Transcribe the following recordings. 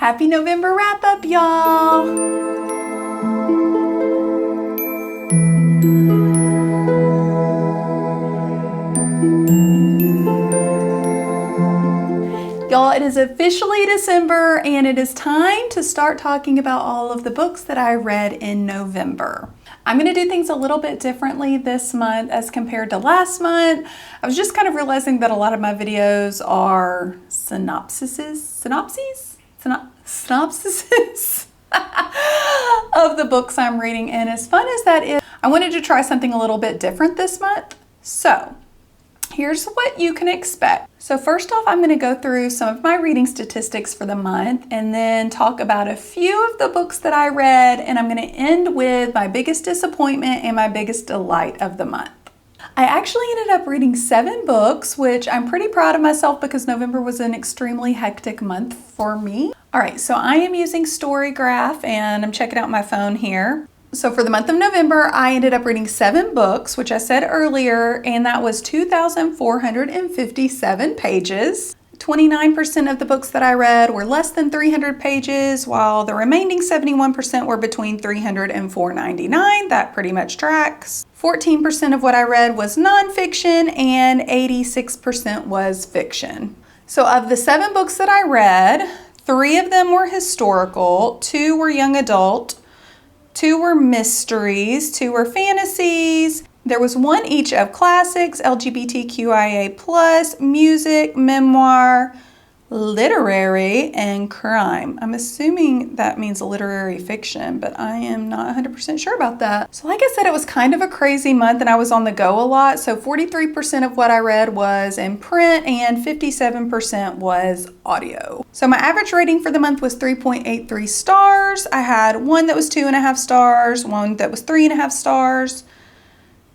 Happy November wrap up, y'all. Y'all, it is officially December and it is time to start talking about all of the books that I read in November. I'm going to do things a little bit differently this month as compared to last month. I was just kind of realizing that a lot of my videos are synopsises of the books I'm reading, and as fun as that is, I wanted to try something a little bit different this month. So here's what you can expect. So first off, I'm going to go through some of my reading statistics for the month and then talk about a few of the books that I read, and I'm going to end with my biggest disappointment and my biggest delight of the month. I actually ended up reading 7 books, which I'm pretty proud of myself because November was an extremely hectic month for me. All right, so I am using Storygraph and I'm checking out my phone here. So for the month of November, I ended up reading 7 books, which I said earlier, and that was 2,457 pages. 29% of the books that I read were less than 300 pages, while the remaining 71% were between 300 and 499. That pretty much tracks. 14% of what I read was nonfiction and 86% was fiction. So of the 7 books that I read, 3 of them were historical, 2 were young adult, 2 were mysteries, 2 were fantasies. There was 1 each of classics, LGBTQIA+, music, memoir, literary, and crime. I'm assuming that means literary fiction, but I am not 100% sure about that. So like I said, it was kind of a crazy month and I was on the go a lot. So 43% of what I read was in print and 57% was audio. So my average rating for the month was 3.83 stars. I had 1 that was 2.5 stars, 1 that was 3.5 stars,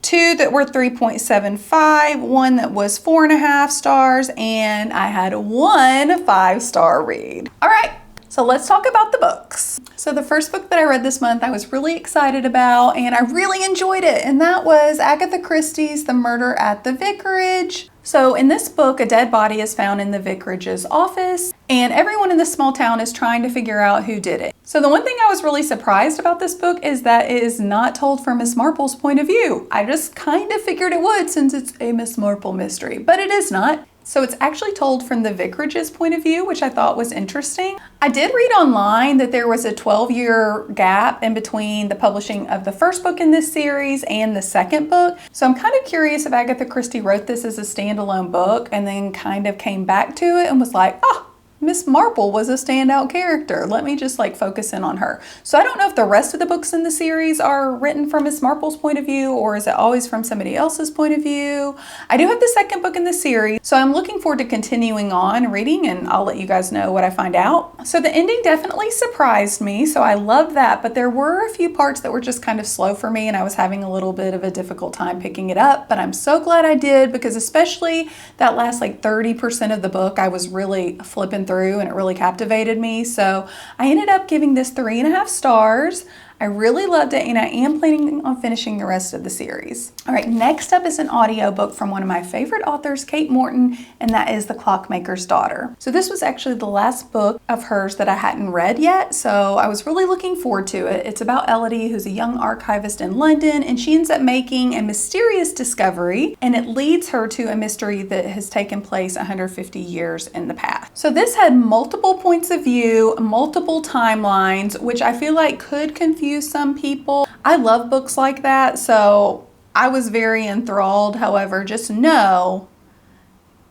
2 that were 3.75, 1 that was 4.5 stars, and I had 1 5-star read. All right, so let's talk about the books. So the first book that I read this month, I was really excited about, and I really enjoyed it, and that was Agatha Christie's The Murder at the Vicarage. So in this book, a dead body is found in the vicarage's office, and everyone in this small town is trying to figure out who did it. So the one thing I was really surprised about this book is that it is not told from Miss Marple's point of view. I just kind of figured it would since it's a Miss Marple mystery, but it is not. So it's actually told from the vicarage's point of view, which I thought was interesting. I did read online that there was a 12-year gap in between the publishing of the first book in this series and the second book. So I'm kind of curious if Agatha Christie wrote this as a standalone book and then kind of came back to it and was like, oh, Miss Marple was a standout character. Let me just focus in on her. So I don't know if the rest of the books in the series are written from Miss Marple's point of view or is it always from somebody else's point of view. I do have the second book in the series, so I'm looking forward to continuing on reading and I'll let you guys know what I find out. So the ending definitely surprised me, so I love that, but there were a few parts that were just kind of slow for me and I was having a little bit of a difficult time picking it up, but I'm so glad I did because especially that last 30% of the book I was really flipping through and it really captivated me. So I ended up giving this 3.5 stars. I really loved it and I am planning on finishing the rest of the series. All right, next up is an audiobook from one of my favorite authors, Kate Morton, and that is The Clockmaker's Daughter. So this was actually the last book of hers that I hadn't read yet, so I was really looking forward to it. It's about Elodie, who's a young archivist in London, and she ends up making a mysterious discovery, and it leads her to a mystery that has taken place 150 years in the past. So this had multiple points of view, multiple timelines, which I feel like could confuse some people. I love books like that, so I was very enthralled. However, just know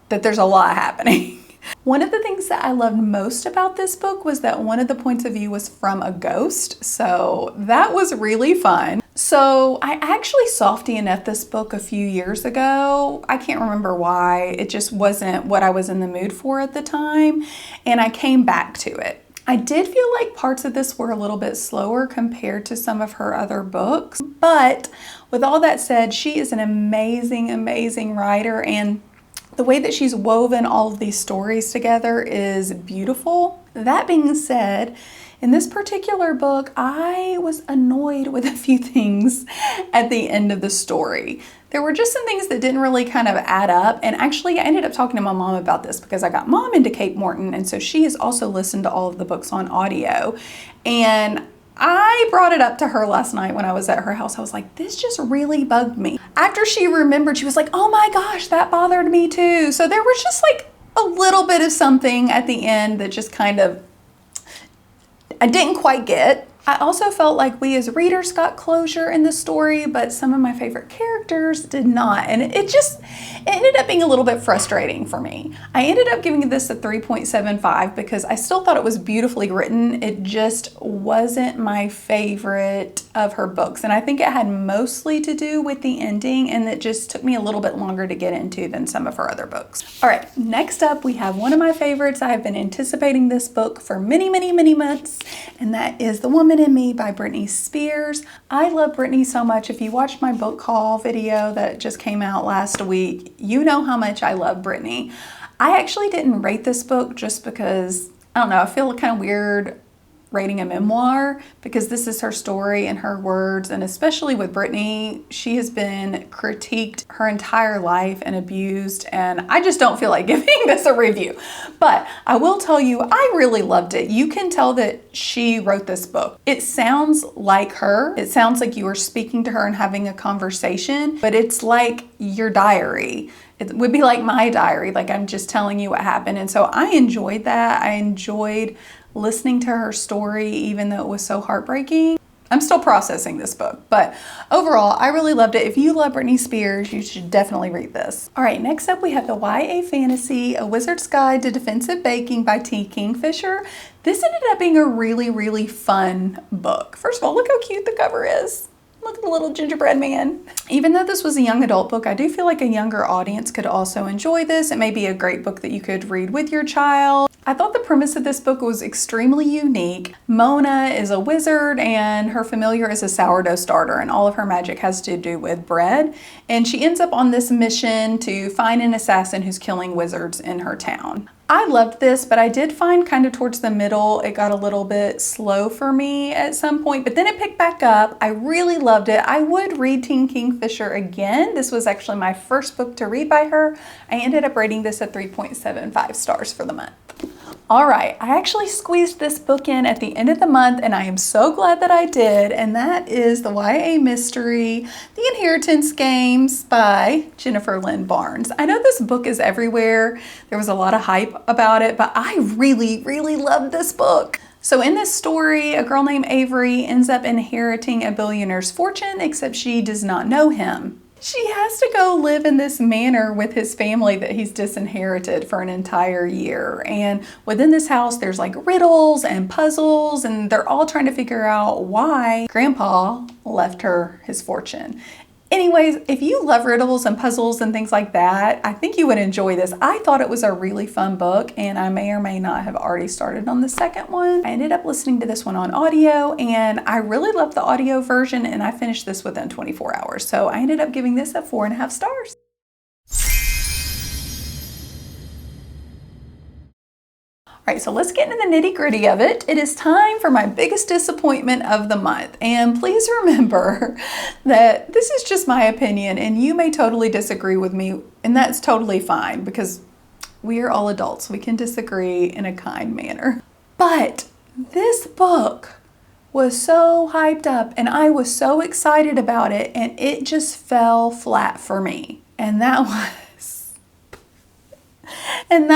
that there's a lot happening. One of the things that I loved most about this book was that one of the points of view was from a ghost, so that was really fun. So I actually softy enough this book a few years ago. I can't remember why. It just wasn't what I was in the mood for at the time, and I came back to it. I did feel like parts of this were a little bit slower compared to some of her other books, but with all that said, she is an amazing, amazing writer, and the way that she's woven all of these stories together is beautiful. That being said, In this particular book, I was annoyed with a few things at the end of the story. There were just some things that didn't really kind of add up. And actually, I ended up talking to my mom about this because I got mom into Kate Morton. And so she has also listened to all of the books on audio. And I brought it up to her last night when I was at her house. I was like, this just really bugged me. After she remembered, she was like, oh my gosh, that bothered me too. So there was just like a little bit of something at the end that just kind of, I didn't quite get. I also felt like we as readers got closure in the story, but some of my favorite characters did not. And it ended up being a little bit frustrating for me. I ended up giving this a 3.75 because I still thought it was beautifully written. It just wasn't my favorite of her books. And I think it had mostly to do with the ending, and it just took me a little bit longer to get into than some of her other books. All right, next up we have one of my favorites. I have been anticipating this book for many, many, many months, and that is The Woman in Me by Britney Spears. I love Britney so much. If you watched my book haul video that just came out last week, you know how much I love Britney. I actually didn't rate this book just because, I don't know, I feel kind of weird rating a memoir because this is her story and her words, and especially with Britney, she has been critiqued her entire life and abused, and I just don't feel like giving this a review. But I will tell you, I really loved it. You can tell that she wrote this book. It sounds like her. It sounds like you are speaking to her and having a conversation, but it's like your diary. It would be like my diary, like I'm just telling you what happened. And so I enjoyed that. I enjoyed listening to her story, even though it was so heartbreaking. I'm still processing this book, but overall, I really loved it. If you love Britney Spears, you should definitely read this. All right, next up we have the YA fantasy, A Wizard's Guide to Defensive Baking by T. Kingfisher. This ended up being a really, really fun book. First of all, look how cute the cover is. Look at the little gingerbread man. Even though this was a young adult book, I do feel like a younger audience could also enjoy this. It may be a great book that you could read with your child. I thought the premise of this book was extremely unique. Mona is a wizard and her familiar is a sourdough starter, and all of her magic has to do with bread. And she ends up on this mission to find an assassin who's killing wizards in her town. I loved this, but I did find kind of towards the middle, it got a little bit slow for me at some point, but then it picked back up. I really loved it. I would read Teen Kingfisher again. This was actually my first book to read by her. I ended up rating this at 3.75 stars for the month. All right, I actually squeezed this book in at the end of the month, and I am so glad that I did, and that is the YA mystery, The Inheritance Games by Jennifer Lynn Barnes. I know this book is everywhere. There was a lot of hype about it, but I really, really loved this book. So in this story, a girl named Avery ends up inheriting a billionaire's fortune, except she does not know him. She has to go live in this manor with his family that he's disinherited for an entire year. And within this house, there's like riddles and puzzles, and they're all trying to figure out why Grandpa left her his fortune. Anyways, if you love riddles and puzzles and things like that, I think you would enjoy this. I thought it was a really fun book, and I may or may not have already started on the second one. I ended up listening to this one on audio, and I really loved the audio version, and I finished this within 24 hours. So I ended up giving this a 4.5 stars. All right, so let's get into the nitty gritty of it. It is time for my biggest disappointment of the month. And please remember that this is just my opinion, and you may totally disagree with me, and that's totally fine because we are all adults. We can disagree in a kind manner. But this book was so hyped up, and I was so excited about it, and it just fell flat for me. And that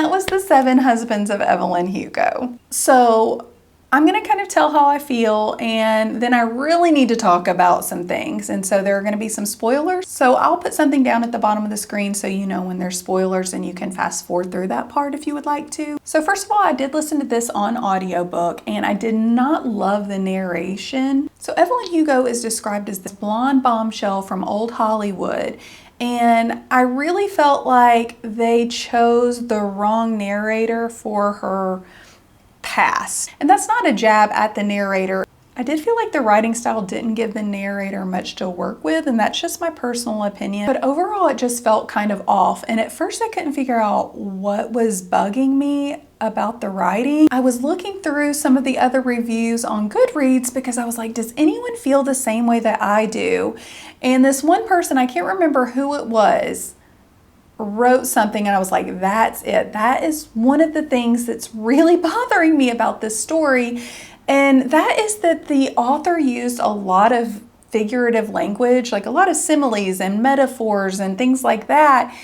was The Seven Husbands of Evelyn Hugo. So I'm going to kind of tell how I feel, and then I really need to talk about some things. And so there are going to be some spoilers. So I'll put something down at the bottom of the screen so you know when there's spoilers, and you can fast forward through that part if you would like to. So first of all, I did listen to this on audiobook, and I did not love the narration. So Evelyn Hugo is described as this blonde bombshell from old Hollywood. And I really felt like they chose the wrong narrator for her past. And that's not a jab at the narrator. I did feel like the writing style didn't give the narrator much to work with, and that's just my personal opinion. But overall, it just felt kind of off. And at first, I couldn't figure out what was bugging me about the writing. I was looking through some of the other reviews on Goodreads because I was like, does anyone feel the same way that I do? And this one person, I can't remember who it was, wrote something and I was like, that's it. That is one of the things that's really bothering me about this story. And that is that the author used a lot of figurative language, like a lot of similes and metaphors and things like that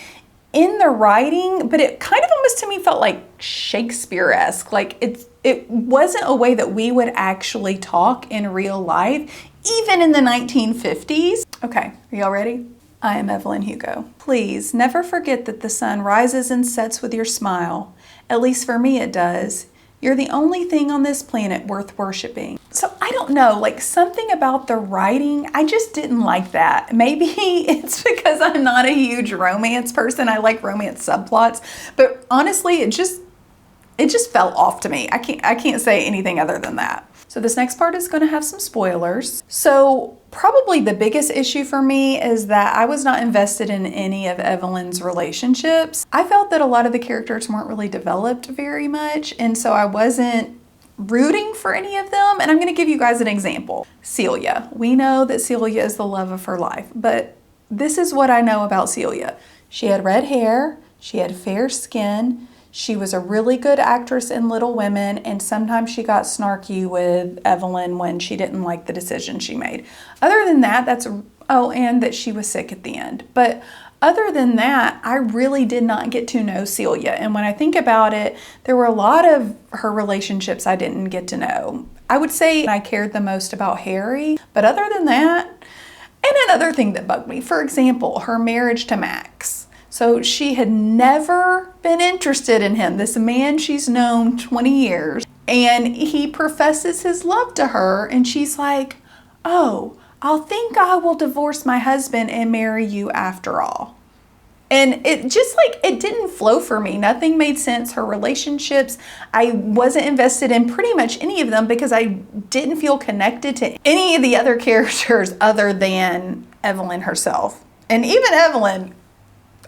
in the writing, but it kind of almost to me felt like Shakespeare-esque. Like it wasn't a way that we would actually talk in real life, even in the 1950s. Okay, are y'all ready? I am Evelyn Hugo. Please never forget that the sun rises and sets with your smile. At least for me it does. You're the only thing on this planet worth worshiping. So I don't know, like something about the writing, I just didn't like that. Maybe it's because I'm not a huge romance person. I like romance subplots, but honestly, it just fell off to me. I can't say anything other than that. So this next part is going to have some spoilers. So probably the biggest issue for me is that I was not invested in any of Evelyn's relationships. I felt that a lot of the characters weren't really developed very much, and so I wasn't rooting for any of them. And I'm going to give you guys an example. Celia. We know that Celia is the love of her life, but this is what I know about Celia. She had red hair, she had fair skin, she was a really good actress in Little Women, and sometimes she got snarky with Evelyn when she didn't like the decision she made. Other than that, and that she was sick at the end. But other than that, I really did not get to know Celia. And when I think about it, there were a lot of her relationships I didn't get to know. I would say I cared the most about Harry, but other than that, and another thing that bugged me, for example, her marriage to Max. So she had never been interested in him, this man she's known 20 years, and he professes his love to her, and she's like, oh, I'll think I will divorce my husband and marry you after all. And it just it didn't flow for me. Nothing made sense. Her relationships, I wasn't invested in pretty much any of them because I didn't feel connected to any of the other characters other than Evelyn herself. And even Evelyn,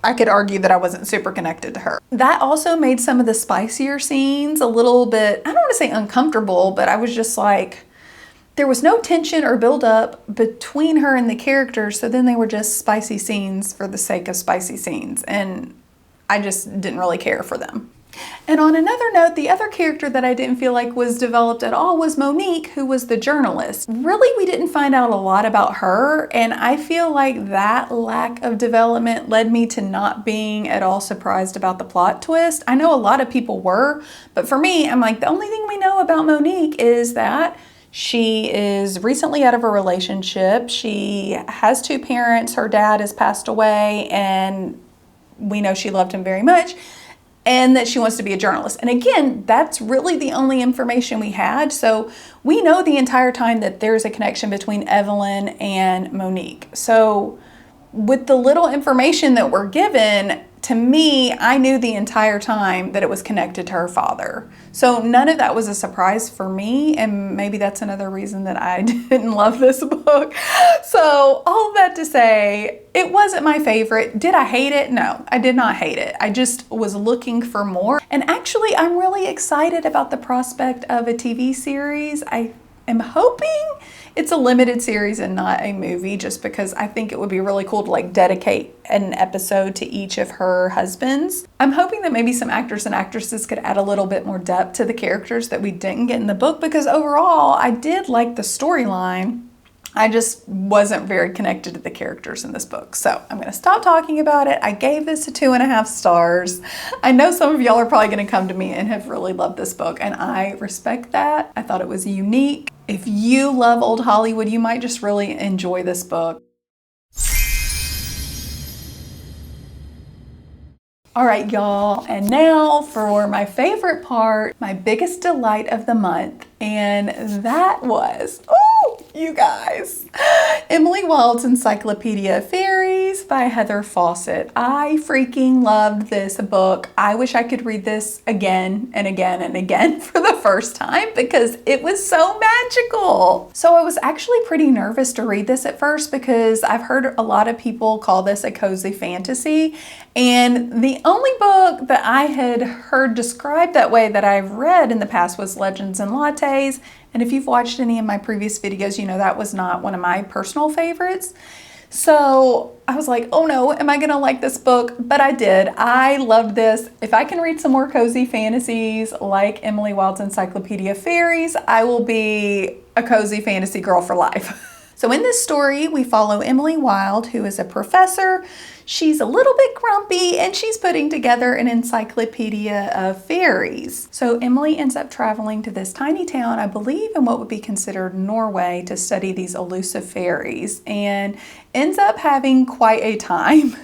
I could argue that I wasn't super connected to her. That also made some of the spicier scenes a little bit, I don't want to say uncomfortable, but I was just like, there was no tension or build up between her and the characters, so then they were just spicy scenes for the sake of spicy scenes, and I just didn't really care for them. And on another note, the other character that I didn't feel like was developed at all was Monique, who was the journalist. Really, we didn't find out a lot about her, and I feel like that lack of development led me to not being at all surprised about the plot twist. I know a lot of people were, but for me, I'm like, the only thing we know about Monique is that she is recently out of a relationship. She has two parents. Her dad has passed away, and we know she loved him very much, and that she wants to be a journalist. And again, that's really the only information we had. So we know the entire time that there's a connection between Evelyn and Monique. So with the little information that we're given, to me, I knew the entire time that it was connected to her father. So none of that was a surprise for me, and maybe that's another reason that I didn't love this book. So all of that to say, it wasn't my favorite. Did I hate it? No, I did not hate it. I just was looking for more. And actually, I'm really excited about the prospect of a TV series. I am hoping it's a limited series and not a movie, just because I think it would be really cool to dedicate an episode to each of her husbands. I'm hoping that maybe some actors and actresses could add a little bit more depth to the characters that we didn't get in the book, because overall I did like the storyline. I just wasn't very connected to the characters in this book. So I'm going to stop talking about it. I gave this a 2.5 stars. I know some of y'all are probably going to come to me and have really loved this book, and I respect that. I thought it was unique. If you love old Hollywood, you might just really enjoy this book. All right, y'all, and now for my favorite part, my biggest delight of the month, and that was, You guys. Emily Wild's Encyclopedia of Fairies by Heather Fawcett. I freaking loved this book. I wish I could read this again and again and again for the first time because it was so magical. So I was actually pretty nervous to read this at first because I've heard a lot of people call this a cozy fantasy. And the only book that I had heard described that way that I've read in the past was Legends and Lattes. And if you've watched any of my previous videos, you know that was not one of my personal favorites. So I was like, oh no, am I gonna like this book? But I did. I loved this. If I can read some more cozy fantasies like Emily Wild's Encyclopedia of Fairies, I will be a cozy fantasy girl for life. So in this story, we follow Emily Wild, who is a professor. She's a little bit grumpy and she's putting together an encyclopedia of fairies. So Emily ends up traveling to this tiny town, I believe in what would be considered Norway, to study these elusive fairies and ends up having quite a time.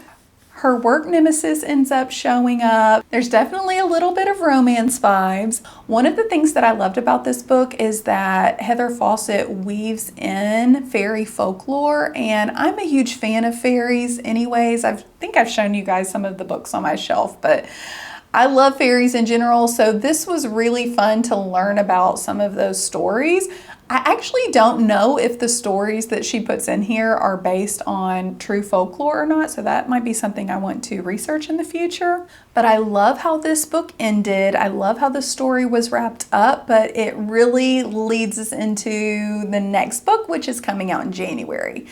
Her work nemesis ends up showing up. There's definitely a little bit of romance vibes. One of the things that I loved about this book is that Heather Fawcett weaves in fairy folklore, and I'm a huge fan of fairies anyways. I think I've shown you guys some of the books on my shelf, but I love fairies in general, so this was really fun to learn about some of those stories. I actually don't know if the stories that she puts in here are based on true folklore or not, so that might be something I want to research in the future. But I love how this book ended. I love how the story was wrapped up, but it really leads us into the next book, which is coming out in January.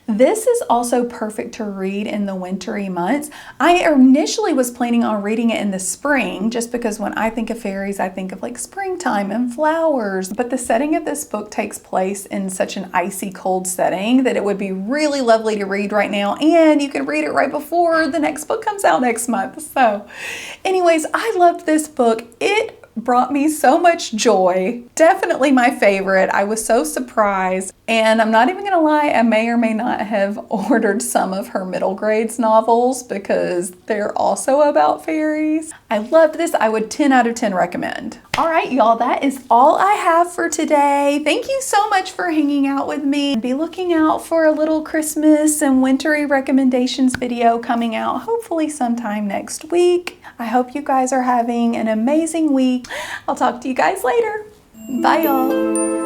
This is also perfect to read in the wintry months. I initially was planning on reading it in the spring just because when I think of fairies, I think of like springtime and flowers. But the setting of this book takes place in such an icy cold setting that it would be really lovely to read right now. And you can read it right before the next book comes out next month. So anyways, I loved this book. It brought me so much joy. Definitely my favorite. I was so surprised. And I'm not even gonna lie, I may or may not have ordered some of her middle grades novels because they're also about fairies. I loved this. I would 10 out of 10 recommend. All right, y'all, that is all I have for today. Thank you so much for hanging out with me. Be looking out for a little Christmas and wintry recommendations video coming out hopefully sometime next week. I hope you guys are having an amazing week. I'll talk to you guys later. Bye, y'all.